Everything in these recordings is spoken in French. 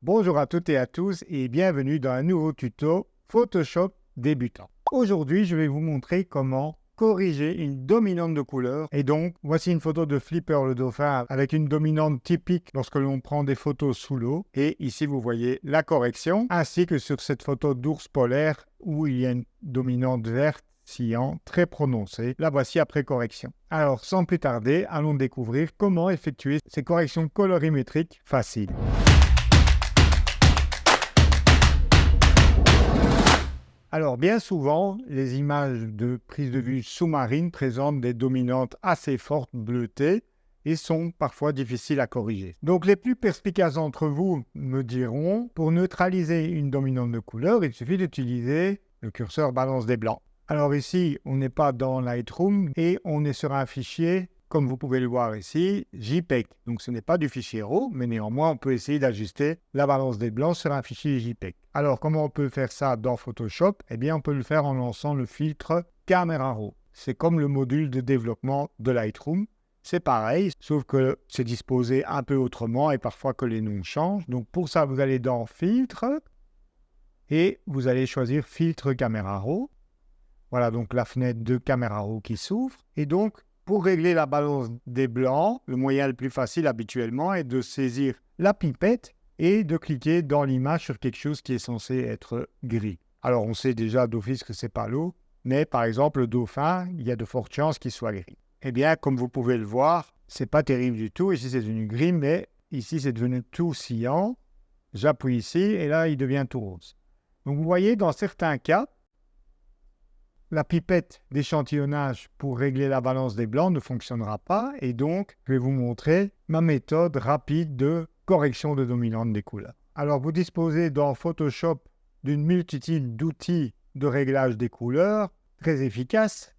Bonjour à toutes et à tous et bienvenue dans un nouveau tuto Photoshop débutant. Aujourd'hui, je vais vous montrer comment corriger une dominante de couleur. Et donc, voici une photo de Flipper le dauphin avec une dominante typique lorsque l'on prend des photos sous l'eau. Et ici, vous voyez la correction, ainsi que sur cette photo d'ours polaire où il y a une dominante verte cyan très prononcée. La voici après correction. Alors, sans plus tarder, allons découvrir comment effectuer ces corrections colorimétriques faciles. Alors, bien souvent, les images de prise de vue sous-marine présentent des dominantes assez fortes bleutées et sont parfois difficiles à corriger. Donc, les plus perspicaces d'entre vous me diront, pour neutraliser une dominante de couleur, il suffit d'utiliser le curseur balance des blancs. Alors ici, on n'est pas dans Lightroom et on est sur un fichier, comme vous pouvez le voir ici, JPEG. Donc ce n'est pas du fichier RAW, mais néanmoins, on peut essayer d'ajuster la balance des blancs sur un fichier JPEG. Alors, comment on peut faire ça dans Photoshop? Eh bien, on peut le faire en lançant le filtre Camera Raw. C'est comme le module de développement de Lightroom. C'est pareil, sauf que c'est disposé un peu autrement et parfois que les noms changent. Donc pour ça, vous allez dans Filtre et vous allez choisir Filtre Camera Raw. Voilà donc la fenêtre de Camera Raw qui s'ouvre. Et donc, pour régler la balance des blancs, le moyen le plus facile habituellement est de saisir la pipette et de cliquer dans l'image sur quelque chose qui est censé être gris. Alors, on sait déjà d'office que ce n'est pas l'eau, mais par exemple, le dauphin, il y a de fortes chances qu'il soit gris. Eh bien, comme vous pouvez le voir, ce n'est pas terrible du tout. Ici, c'est devenu gris, mais ici, c'est devenu tout cyan. J'appuie ici et là, il devient tout rose. Donc, vous voyez, dans certains cas, la pipette d'échantillonnage pour régler la balance des blancs ne fonctionnera pas et donc je vais vous montrer ma méthode rapide de correction de dominante des couleurs. Alors vous disposez dans Photoshop d'une multitude d'outils de réglage des couleurs très efficaces.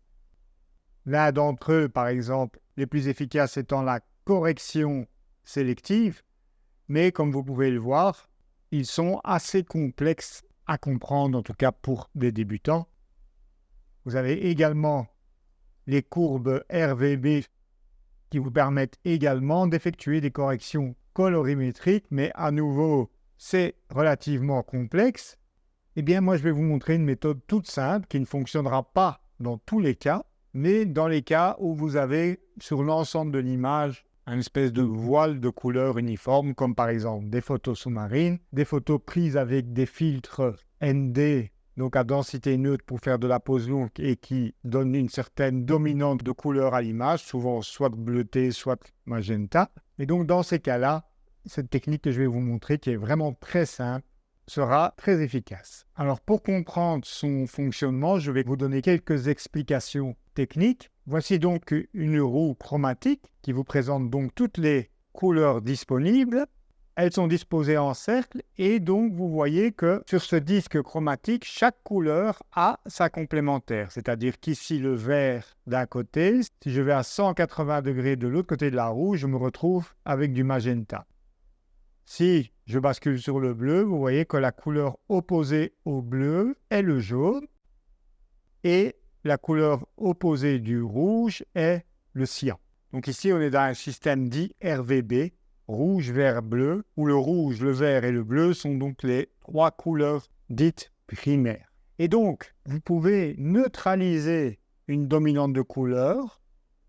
L'un d'entre eux, par exemple, les plus efficaces étant la correction sélective, mais comme vous pouvez le voir, ils sont assez complexes à comprendre, en tout cas pour des débutants. Vous avez également les courbes RVB qui vous permettent également d'effectuer des corrections colorimétriques, mais à nouveau, c'est relativement complexe. Eh bien, moi, je vais vous montrer une méthode toute simple qui ne fonctionnera pas dans tous les cas, mais dans les cas où vous avez sur l'ensemble de l'image une espèce de voile de couleur uniforme, comme par exemple des photos sous-marines, des photos prises avec des filtres ND, donc à densité neutre pour faire de la pose longue et qui donne une certaine dominante de couleur à l'image, souvent soit bleuté, soit magenta. Et donc dans ces cas-là, cette technique que je vais vous montrer, qui est vraiment très simple, sera très efficace. Alors pour comprendre son fonctionnement, je vais vous donner quelques explications techniques. Voici donc une roue chromatique qui vous présente donc toutes les couleurs disponibles. Elles sont disposées en cercle et donc vous voyez que sur ce disque chromatique, chaque couleur a sa complémentaire. C'est-à-dire qu'ici le vert d'un côté, si je vais à 180 degrés de l'autre côté de la roue, je me retrouve avec du magenta. Si je bascule sur le bleu, vous voyez que la couleur opposée au bleu est le jaune et la couleur opposée du rouge est le cyan. Donc ici, on est dans un système dit RVB, rouge, vert, bleu, où le rouge, le vert et le bleu sont donc les trois couleurs dites primaires. Et donc, vous pouvez neutraliser une dominante de couleur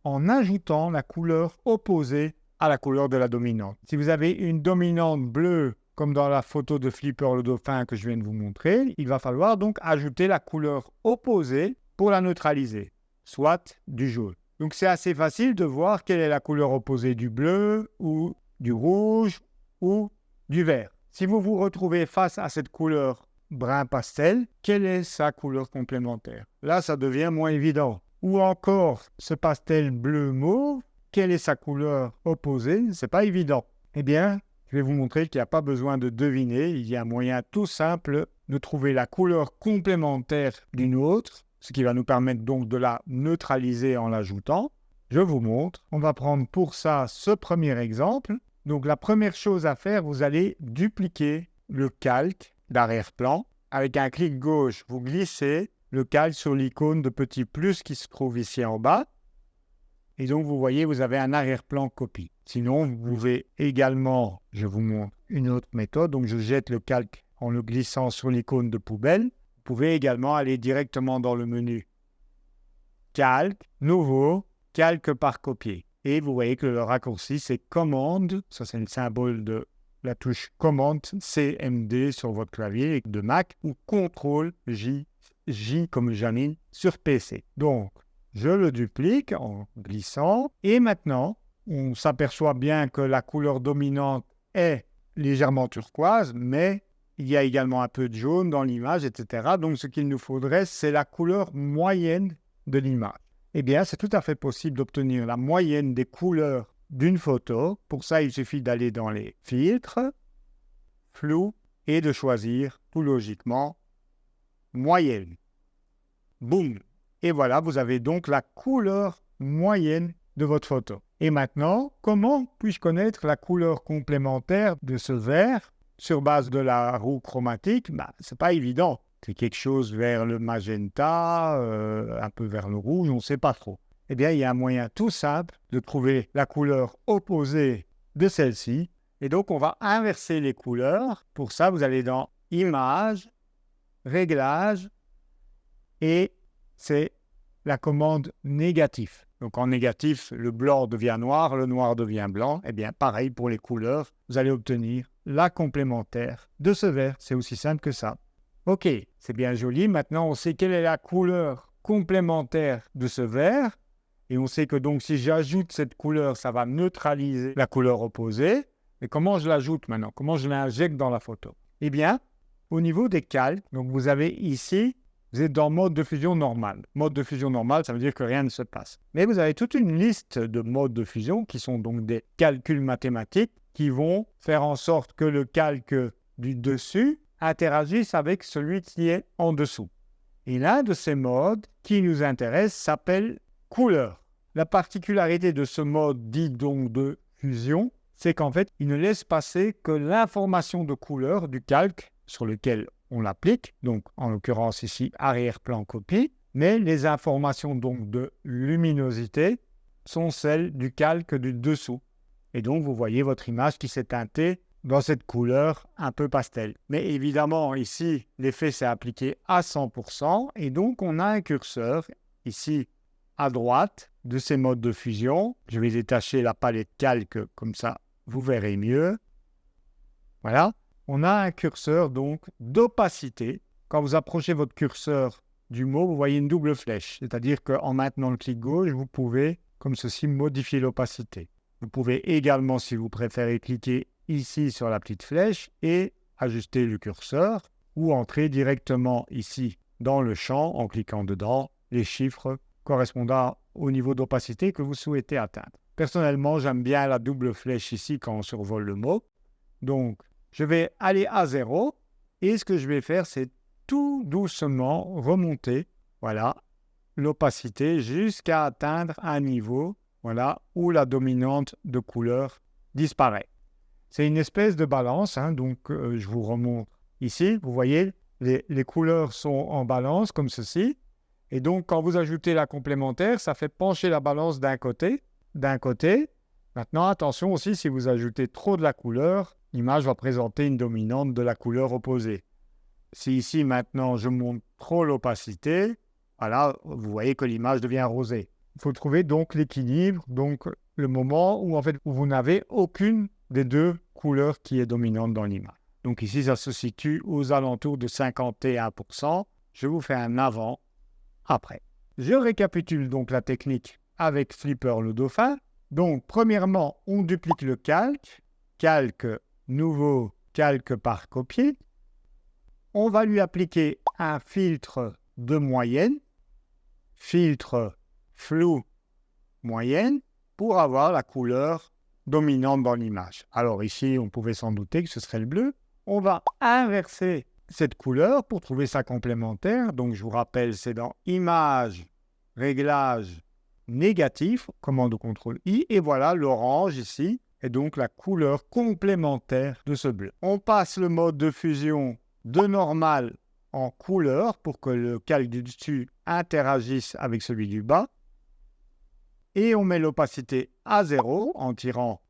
en ajoutant la couleur opposée à la couleur de la dominante. Si vous avez une dominante bleue, comme dans la photo de Flipper le dauphin que je viens de vous montrer, il va falloir donc ajouter la couleur opposée pour la neutraliser, soit du jaune. Donc c'est assez facile de voir quelle est la couleur opposée du bleu ou du rouge ou du vert. Si vous vous retrouvez face à cette couleur brun pastel, quelle est sa couleur complémentaire? Là, ça devient moins évident. Ou encore, ce pastel bleu mauve, quelle est sa couleur opposée? C'est pas évident. Eh bien, je vais vous montrer qu'il n'y a pas besoin de deviner. Il y a un moyen tout simple de trouver la couleur complémentaire d'une autre, ce qui va nous permettre donc de la neutraliser en l'ajoutant. Je vous montre. On va prendre pour ça ce premier exemple. Donc la première chose à faire, vous allez dupliquer le calque d'arrière-plan. Avec un clic gauche, vous glissez le calque sur l'icône de petit plus qui se trouve ici en bas. Et donc vous voyez, vous avez un arrière-plan copie. Sinon, vous pouvez également, je vous montre une autre méthode. Donc, je jette le calque en le glissant sur l'icône de poubelle. Vous pouvez également aller directement dans le menu Calque, Nouveau, Calque par copier. Et vous voyez que le raccourci, c'est Commande. Ça, c'est le symbole de la touche Commande, CMD sur votre clavier de Mac ou CTRL J comme Janine sur PC. Donc, je le duplique en glissant. Et maintenant, on s'aperçoit bien que la couleur dominante est légèrement turquoise, mais il y a également un peu de jaune dans l'image, etc. Donc, ce qu'il nous faudrait, c'est la couleur moyenne de l'image. Eh bien, c'est tout à fait possible d'obtenir la moyenne des couleurs d'une photo. Pour ça, il suffit d'aller dans les filtres, flou, et de choisir, tout logiquement, moyenne. Boum! Et voilà, vous avez donc la couleur moyenne de votre photo. Et maintenant, comment puis-je connaître la couleur complémentaire de ce vert sur base de la roue chromatique? C'est pas évident. C'est quelque chose vers le magenta, un peu vers le rouge, on ne sait pas trop. Eh bien, il y a un moyen tout simple de trouver la couleur opposée de celle-ci. Et donc, on va inverser les couleurs. Pour ça, vous allez dans Images, Réglages, et c'est la commande négatif. Donc, en négatif, le blanc devient noir, le noir devient blanc. Eh bien, pareil pour les couleurs, vous allez obtenir la complémentaire de ce vert. C'est aussi simple que ça. Ok, c'est bien joli. Maintenant, on sait quelle est la couleur complémentaire de ce vert. Et on sait que donc, si j'ajoute cette couleur, ça va neutraliser la couleur opposée. Mais comment je l'ajoute maintenant? Comment je l'injecte dans la photo? Eh bien, au niveau des calques, donc vous avez ici, vous êtes dans mode de fusion normal. Mode de fusion normal, ça veut dire que rien ne se passe. Mais vous avez toute une liste de modes de fusion qui sont donc des calculs mathématiques qui vont faire en sorte que le calque du dessus interagisse avec celui qui est en dessous. Et l'un de ces modes qui nous intéresse s'appelle couleur. La particularité de ce mode dit donc de fusion, c'est qu'en fait, il ne laisse passer que l'information de couleur du calque sur lequel on l'applique, donc en l'occurrence ici arrière-plan copie, mais les informations donc de luminosité sont celles du calque du dessous. Et donc vous voyez votre image qui s'est teintée dans cette couleur un peu pastel. Mais évidemment, ici, l'effet s'est appliqué à 100%, et donc on a un curseur ici à droite de ces modes de fusion. Je vais détacher la palette calque, comme ça vous verrez mieux. Voilà. On a un curseur donc d'opacité. Quand vous approchez votre curseur du mot, vous voyez une double flèche. C'est-à-dire qu'en maintenant le clic gauche, vous pouvez, comme ceci, modifier l'opacité. Vous pouvez également, si vous préférez, cliquer ici sur la petite flèche et ajuster le curseur ou entrer directement ici dans le champ en cliquant dedans les chiffres correspondant au niveau d'opacité que vous souhaitez atteindre. Personnellement, j'aime bien la double flèche ici quand on survole le mot. Donc, je vais aller à 0 et ce que je vais faire, c'est tout doucement remonter, voilà, l'opacité jusqu'à atteindre un niveau, voilà, où la dominante de couleur disparaît. C'est une espèce de balance, donc je vous remonte ici. Vous voyez, les couleurs sont en balance comme ceci. Et donc, quand vous ajoutez la complémentaire, ça fait pencher la balance d'un côté. Maintenant, attention aussi, si vous ajoutez trop de la couleur, l'image va présenter une dominante de la couleur opposée. Si ici, maintenant, je monte trop l'opacité, voilà, vous voyez que l'image devient rosée. Il faut trouver donc l'équilibre, donc le moment où, en fait, vous n'avez aucune des deux couleurs qui est dominante dans l'image. Donc ici, ça se situe aux alentours de 51%. Je vous fais un avant, après. Je récapitule donc la technique avec Flipper le dauphin. Donc, premièrement, on duplique le calque. Calque, nouveau, calque par copier. On va lui appliquer un filtre de moyenne. Filtre flou moyenne pour avoir la couleur dominante dans l'image. Alors ici, on pouvait s'en douter que ce serait le bleu. On va inverser cette couleur pour trouver sa complémentaire. Donc, je vous rappelle, c'est dans Images, Réglages, Négatif, commande CTRL-I, et voilà l'orange ici, est donc la couleur complémentaire de ce bleu. On passe le mode de fusion de normal en couleur pour que le calque du dessus interagisse avec celui du bas. Et on met l'opacité à 0 en tirant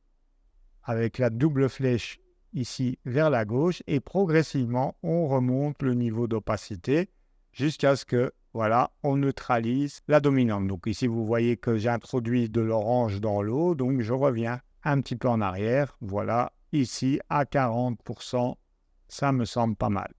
avec la double flèche ici vers la gauche et progressivement, on remonte le niveau d'opacité jusqu'à ce que, voilà, on neutralise la dominante. Donc ici, vous voyez que j'ai introduit de l'orange dans l'eau, donc je reviens un petit peu en arrière. Voilà, ici à 40%, ça me semble pas mal.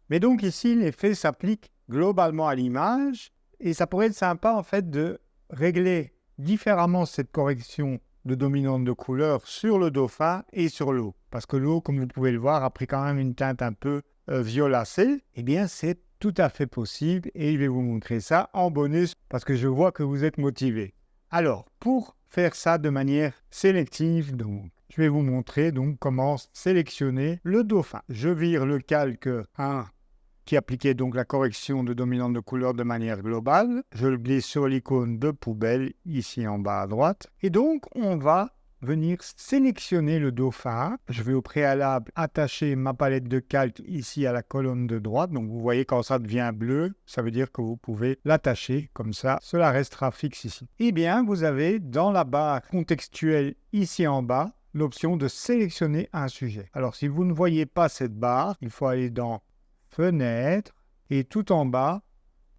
Mais donc ici, l'effet s'applique globalement à l'image et ça pourrait être sympa en fait de régler différemment cette correction de dominante de couleur sur le dauphin et sur l'eau. Parce que l'eau, comme vous pouvez le voir, a pris quand même une teinte un peu violacée. Eh bien, c'est tout à fait possible et je vais vous montrer ça en bonus parce que je vois que vous êtes motivé. Alors, pour faire ça de manière sélective, donc, je vais vous montrer donc comment sélectionner le dauphin. Je vire le calque 1 qui appliquait donc la correction de dominante de couleur de manière globale. Je le glisse sur l'icône de poubelle, ici en bas à droite. Et donc, on va venir sélectionner le dauphin. Je vais au préalable attacher ma palette de calque ici à la colonne de droite. Donc, vous voyez quand ça devient bleu, ça veut dire que vous pouvez l'attacher comme ça. Cela restera fixe ici. Eh bien, vous avez dans la barre contextuelle ici en bas, l'option de sélectionner un sujet. Alors, si vous ne voyez pas cette barre, il faut aller dans Fenêtre, et tout en bas,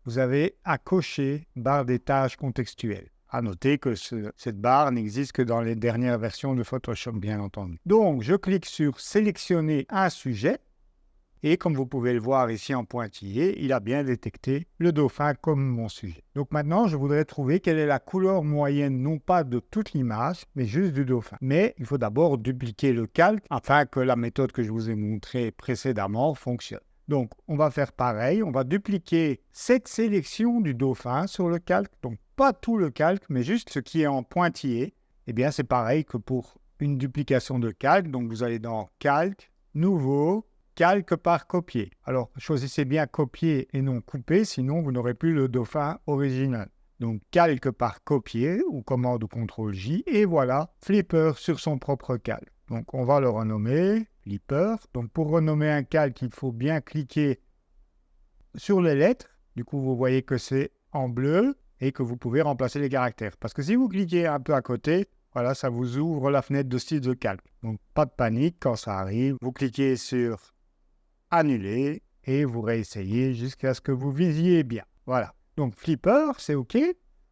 vous avez à cocher barre des tâches contextuelles. À noter que cette barre n'existe que dans les dernières versions de Photoshop, bien entendu. Donc, je clique sur sélectionner un sujet, et comme vous pouvez le voir ici en pointillé, il a bien détecté le dauphin comme mon sujet. Donc maintenant, je voudrais trouver quelle est la couleur moyenne, non pas de toute l'image, mais juste du dauphin. Mais il faut d'abord dupliquer le calque afin que la méthode que je vous ai montrée précédemment fonctionne. Donc, on va faire pareil, on va dupliquer cette sélection du dauphin sur le calque. Donc, pas tout le calque, mais juste ce qui est en pointillé. Eh bien, c'est pareil que pour une duplication de calque. Donc, vous allez dans Calque, Nouveau, Calque par copier. Alors, choisissez bien copier et non couper, sinon vous n'aurez plus le dauphin original. Donc, calque par copier ou commande ou CTRL J. Et voilà, Flipper sur son propre calque. Donc, on va le renommer Flipper. Donc, pour renommer un calque, il faut bien cliquer sur les lettres. Du coup, vous voyez que c'est en bleu et que vous pouvez remplacer les caractères. Parce que si vous cliquez un peu à côté, voilà, ça vous ouvre la fenêtre de style de calque. Donc, pas de panique quand ça arrive. Vous cliquez sur Annuler et vous réessayez jusqu'à ce que vous visiez bien. Voilà. Donc, Flipper, c'est OK.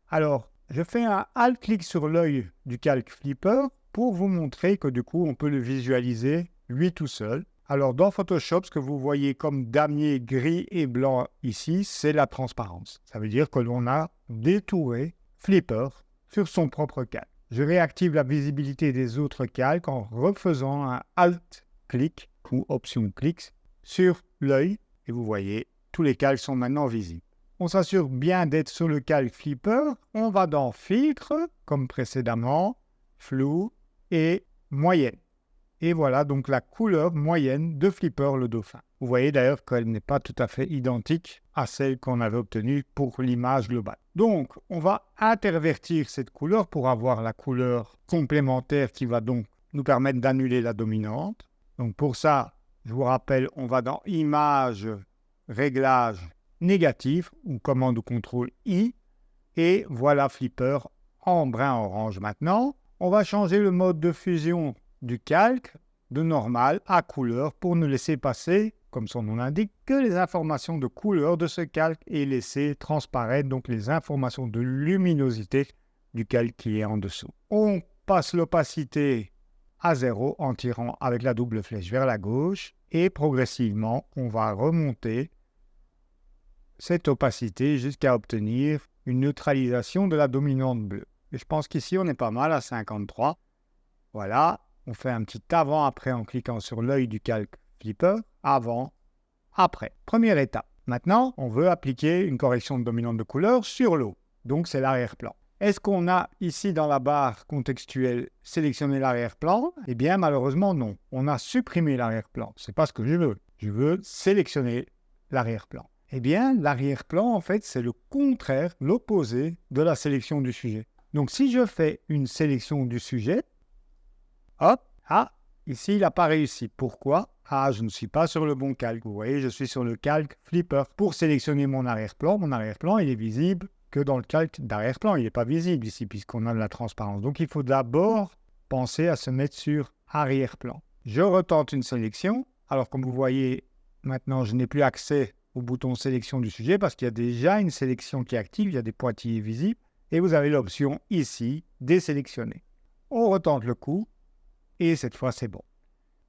Alors, je fais un Alt-clic sur l'œil du calque Flipper pour vous montrer que du coup, on peut le visualiser lui tout seul. Alors, dans Photoshop, ce que vous voyez comme damier gris et blanc ici, c'est la transparence. Ça veut dire que l'on a détouré Flipper sur son propre calque. Je réactive la visibilité des autres calques en refaisant un Alt-clic ou Option-clic sur l'œil. Et vous voyez, tous les calques sont maintenant visibles. On s'assure bien d'être sur le calque Flipper. On va dans Filtre, comme précédemment, Flou et Moyenne. Et voilà donc la couleur moyenne de Flipper le dauphin. Vous voyez d'ailleurs qu'elle n'est pas tout à fait identique à celle qu'on avait obtenue pour l'image globale. Donc, on va intervertir cette couleur pour avoir la couleur complémentaire qui va donc nous permettre d'annuler la dominante. Donc pour ça, je vous rappelle, on va dans Image, Réglages, Négatif ou commande ou CTRL I. Et voilà Flipper en brun orange maintenant. On va changer le mode de fusion du calque de normal à couleur pour ne laisser passer, comme son nom l'indique, que les informations de couleur de ce calque et laisser transparaître donc les informations de luminosité du calque qui est en dessous. On passe l'opacité à 0 en tirant avec la double flèche vers la gauche et progressivement on va remonter cette opacité jusqu'à obtenir une neutralisation de la dominante bleue. Et je pense qu'ici on est pas mal à 53. Voilà. On fait un petit avant-après en cliquant sur l'œil du calque Flipper. Avant, après. Première étape. Maintenant, on veut appliquer une correction de dominante de couleur sur l'eau. Donc, c'est l'arrière-plan. Est-ce qu'on a ici dans la barre contextuelle sélectionné l'arrière-plan? Eh bien, malheureusement, non. On a supprimé l'arrière-plan. Ce n'est pas ce que je veux. Je veux sélectionner l'arrière-plan. Eh bien, l'arrière-plan, en fait, c'est le contraire, l'opposé de la sélection du sujet. Donc, si je fais une sélection du sujet, hop, ici, il n'a pas réussi. Pourquoi? Je ne suis pas sur le bon calque. Vous voyez, je suis sur le calque Flipper. Pour sélectionner mon arrière-plan, il est visible que dans le calque d'arrière-plan. Il n'est pas visible ici, puisqu'on a de la transparence. Donc, il faut d'abord penser à se mettre sur arrière-plan. Je retente une sélection. Alors, comme vous voyez, maintenant, je n'ai plus accès au bouton sélection du sujet parce qu'il y a déjà une sélection qui est active, il y a des pointillés visibles. Et vous avez l'option ici, désélectionner. On retente le coup et cette fois, c'est bon.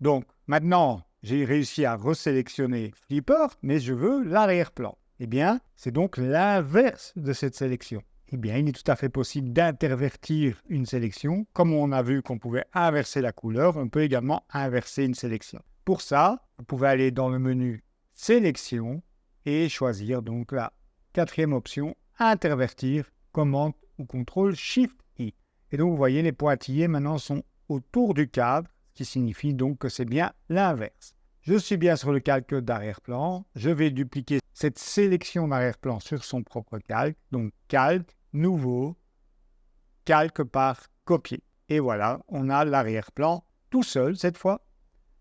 Donc, maintenant, j'ai réussi à resélectionner Flipper, mais je veux l'arrière-plan. Eh bien, c'est donc l'inverse de cette sélection. Eh bien, il est tout à fait possible d'intervertir une sélection. Comme on a vu qu'on pouvait inverser la couleur, on peut également inverser une sélection. Pour ça, vous pouvez aller dans le menu Sélection et choisir donc la quatrième option, Intervertir, commande ou contrôle Shift-I. Et donc, vous voyez, les pointillés maintenant sont autour du cadre, ce qui signifie donc que c'est bien l'inverse. Je suis bien sur le calque d'arrière-plan. Je vais dupliquer cette sélection d'arrière-plan sur son propre calque. Donc, calque, nouveau, calque par copier. Et voilà, on a l'arrière-plan tout seul cette fois.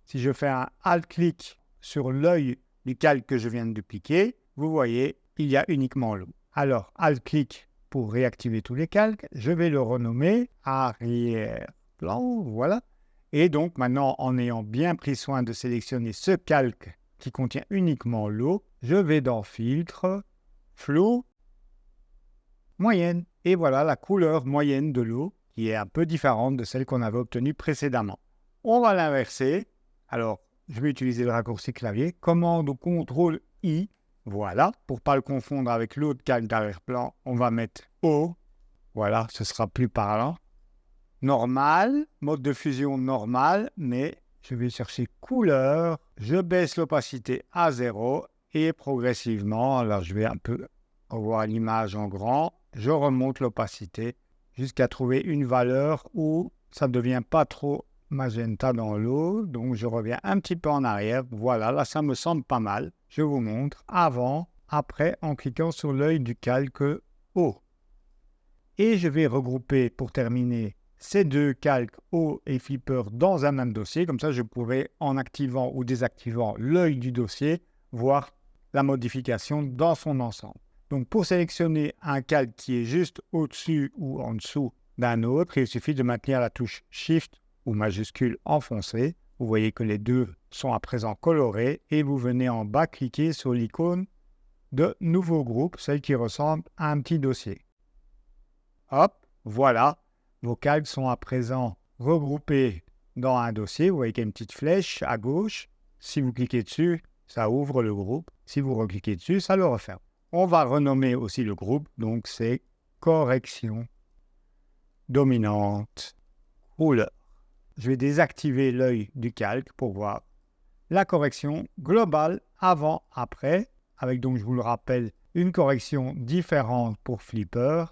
Si je fais un Alt-clic sur l'œil du calque que je viens de dupliquer, vous voyez, il y a uniquement l'eau. Alors, Alt-clic pour réactiver tous les calques. Je vais le renommer arrière-plan, voilà. Et donc, maintenant, en ayant bien pris soin de sélectionner ce calque qui contient uniquement l'eau, je vais dans Filtre, Flou, Moyenne. Et voilà la couleur moyenne de l'eau qui est un peu différente de celle qu'on avait obtenue précédemment. On va l'inverser. Alors, je vais utiliser le raccourci clavier, commande ou contrôle I. Voilà, pour ne pas le confondre avec l'autre calque d'arrière-plan, on va mettre O. Voilà, ce sera plus parlant. Normal, mode de fusion normal, mais je vais chercher couleur, je baisse l'opacité à 0 et progressivement, alors je vais un peu revoir l'image en grand, je remonte l'opacité jusqu'à trouver une valeur où ça ne devient pas trop magenta dans l'eau, donc je reviens un petit peu en arrière, voilà, là ça me semble pas mal, je vous montre avant, après en cliquant sur l'œil du calque O. Et je vais regrouper pour terminer ces deux calques O et Flipper dans un même dossier. Comme ça, je pourrai, en activant ou désactivant l'œil du dossier, voir la modification dans son ensemble. Donc, pour sélectionner un calque qui est juste au-dessus ou en dessous d'un autre, il suffit de maintenir la touche Shift ou majuscule enfoncée. Vous voyez que les deux sont à présent colorés et vous venez en bas cliquer sur l'icône de Nouveau groupe, celle qui ressemble à un petit dossier. Hop, voilà. Vos calques sont à présent regroupés dans un dossier. Vous voyez qu'il y a une petite flèche à gauche. Si vous cliquez dessus, ça ouvre le groupe. Si vous recliquez dessus, ça le referme. On va renommer aussi le groupe. Donc, c'est correction dominante couleur. Je vais désactiver l'œil du calque pour voir la correction globale avant-après. Avec donc, je vous le rappelle, une correction différente pour Flipper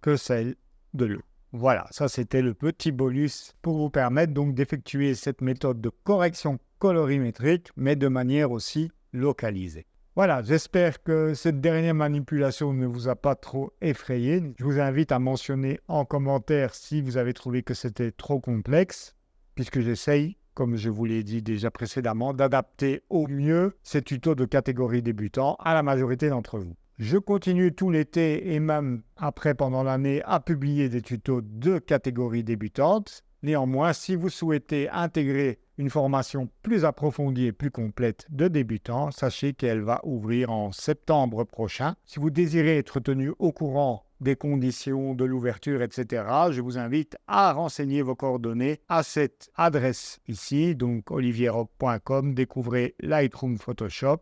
que celle de l'eau. Voilà, ça c'était le petit bonus pour vous permettre donc d'effectuer cette méthode de correction colorimétrique, mais de manière aussi localisée. Voilà, j'espère que cette dernière manipulation ne vous a pas trop effrayé. Je vous invite à mentionner en commentaire si vous avez trouvé que c'était trop complexe, puisque j'essaye, comme je vous l'ai dit déjà précédemment, d'adapter au mieux ces tutos de catégorie débutant à la majorité d'entre vous. Je continue tout l'été et même après pendant l'année à publier des tutos de catégorie débutante. Néanmoins, si vous souhaitez intégrer une formation plus approfondie et plus complète de débutants, sachez qu'elle va ouvrir en septembre prochain. Si vous désirez être tenu au courant des conditions de l'ouverture, etc., je vous invite à renseigner vos coordonnées à cette adresse ici, donc olivierrock.com, découvrez Lightroom Photoshop,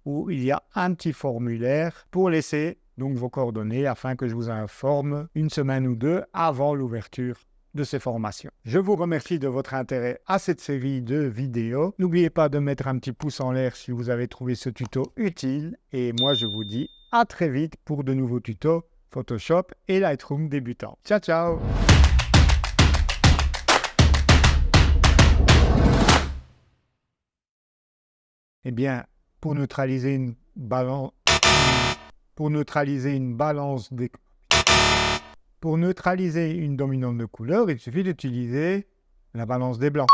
où il y a un petit formulaire pour laisser donc vos coordonnées afin que je vous informe une semaine ou deux avant l'ouverture de ces formations. Je vous remercie de votre intérêt à cette série de vidéos. N'oubliez pas de mettre un petit pouce en l'air si vous avez trouvé ce tuto utile. Et moi, je vous dis à très vite pour de nouveaux tutos Photoshop et Lightroom débutant. Ciao, ciao! Eh bien, pour neutraliser une balance Pour neutraliser une dominante de couleur, il suffit d'utiliser la balance des blancs.